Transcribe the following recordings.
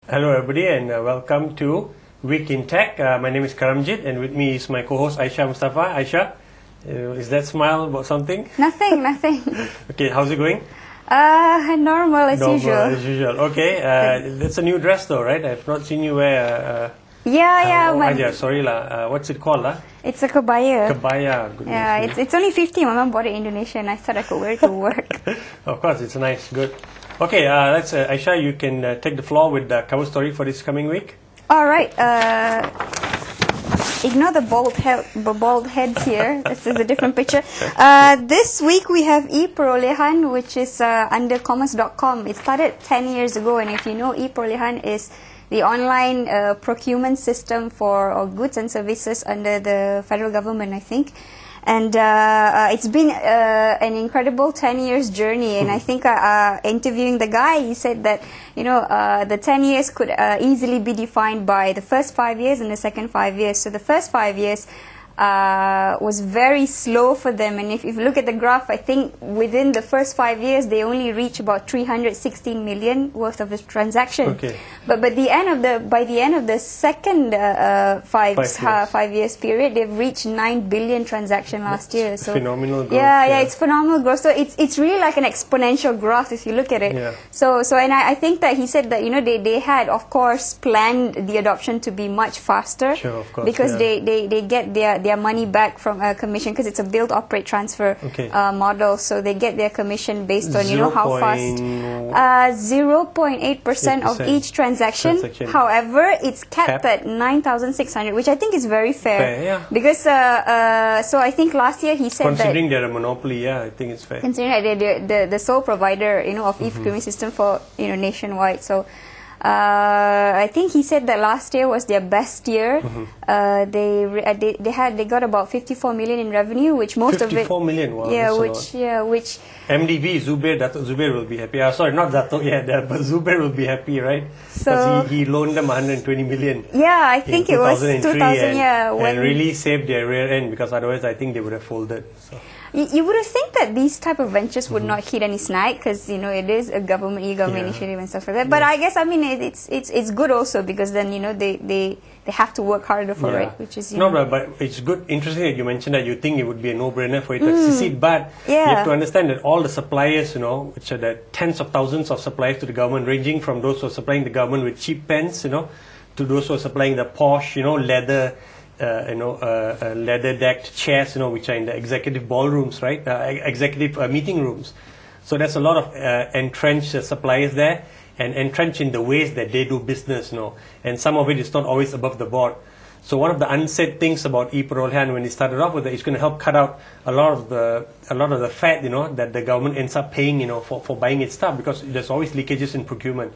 Hello everybody and welcome to Week in Tech. My name is Karamjit and with me is my co-host Aisha Mustafa. Aisha, is that smile about something? Nothing. Okay, how's it going? Normal as usual. Normal as usual. Okay, that's a new dress though, right? I've not seen you wear... sorry lah. What's it called lah? It's a kebaya. Kebaya. Yeah, it's only 50. My mom bought it in Indonesia and I thought I could wear it to work. Of course, it's nice. Good. Okay, let's Aisha, you can take the floor with the cover story for this coming week. All right. Ignore the bald heads here. This is a different picture. This week we have e-perolehan, which is under commerce.com. It started 10 years ago, and if you know, e-perolehan is the online procurement system for goods and services under the federal government, I think. And it's been an incredible 10 years journey. And I think interviewing the guy, he said that, the 10 years could easily be defined by the first 5 years and the second 5 years. So the first 5 years was very slow for them. And if you look at the graph, I think within the first 5 years, they only reach about 316 million worth of the transaction. Okay. But by the end of the second 5 years period, they've reached 9 billion transaction last year. So phenomenal growth. Yeah, it's phenomenal growth. So it's really like an exponential growth if you look at it. Yeah. So and I think that he said that they had of course planned the adoption to be much faster. Sure, of course. Because they get their money back from a commission, because it's a build, operate, transfer model. So they get their commission based on how fast. 0.8% of each transaction. However, it's capped at 9,600, which I think is very fair. Because so I think last year he said considering they're a monopoly, I think it's fair. Considering that they're the sole provider, of e-procurement system for nationwide. So. I think he said that last year was their best year. They got about 54 million in revenue, which most of it. 54 million. Wow, which MDV Zubair will be happy. Sorry, not Dato. But Zubair will be happy, right? Because he loaned them 120 million. Yeah, I think it was 2000. And really saved their rear end, because otherwise I think they would have folded. So. You would have think that these type of ventures would not hit any snag, because it is a e-government initiative and stuff like that. But I guess it's good also, because then they have to work harder for it, which is but it's good. Interesting that you mentioned that you think it would be a no-brainer for it to succeed. But you have to understand that all the suppliers, which are the tens of thousands of suppliers to the government, ranging from those who are supplying the government with cheap pens, to those who are supplying the posh, leather. Leather-decked chairs, which are in the executive ballrooms, right? Executive meeting rooms. So there's a lot of entrenched suppliers there, and entrenched in the ways that they do business, And some of it is not always above the board. So one of the unsaid things about e-perolehan when it started off with it's going to help cut out a lot of the fat, that the government ends up paying, for buying its stuff, because there's always leakages in procurement,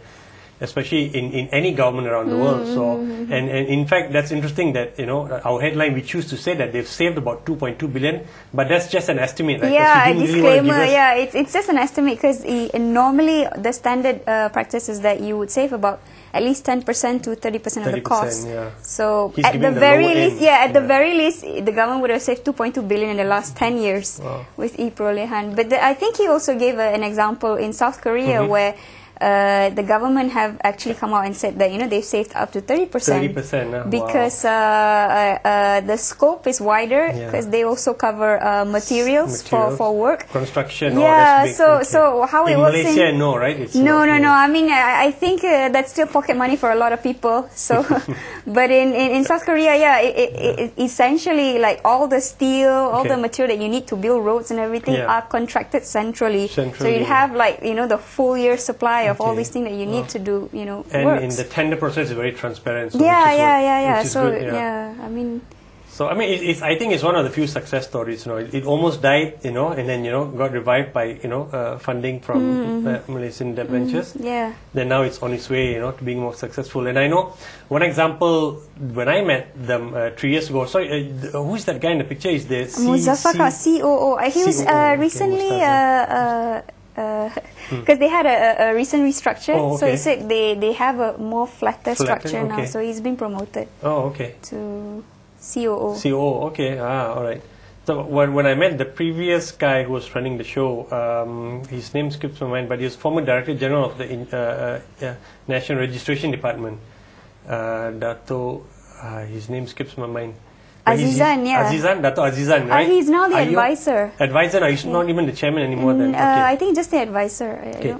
especially in any government around the world. So, and in fact, that's interesting that, our headline, we choose to say that they've saved about 2.2 billion, but that's just an estimate, right? Yeah, disclaimer, it's just an estimate, because normally the standard practice is that you would save about at least 10% to 30% of the cost. Yeah. So at the very least, the government would have saved 2.2 billion in the last 10 years with e-perolehan. But I think he also gave an example in South Korea where the government have actually come out and said that they've saved up to 30%. 30%, because the scope is wider, because they also cover materials for work, construction. So how it works in Malaysia, no, right? It's no. I mean, I think that's still pocket money for a lot of people. So, but in South Korea, it essentially like all the steel, all the material that you need to build roads and everything are contracted centrally. So you have the full year supply of all these things that you need to do, and works. in the tender process is very transparent. So I mean, I think it's one of the few success stories. It almost died, and then got revived by funding from Malaysian Debt Ventures. Then now it's on its way, to being more successful. And I know one example when I met them 3 years ago. Sorry, who's that guy in the picture? Is the Muzaffar COO? He was recently. Because they had a recent restructure, so he said they have a more flatter structure now. So he's been promoted. To COO. COO, okay. All right. So when I met the previous guy who was running the show, his name skips my mind, but he was former Director General of the National Registration Department. Dato, his name skips my mind. Azizan, yeah. Azizan, Dato Azizan, right? He's now the advisor. Advisor, no, he's not even the chairman anymore then. Okay. I think just the advisor. Okay.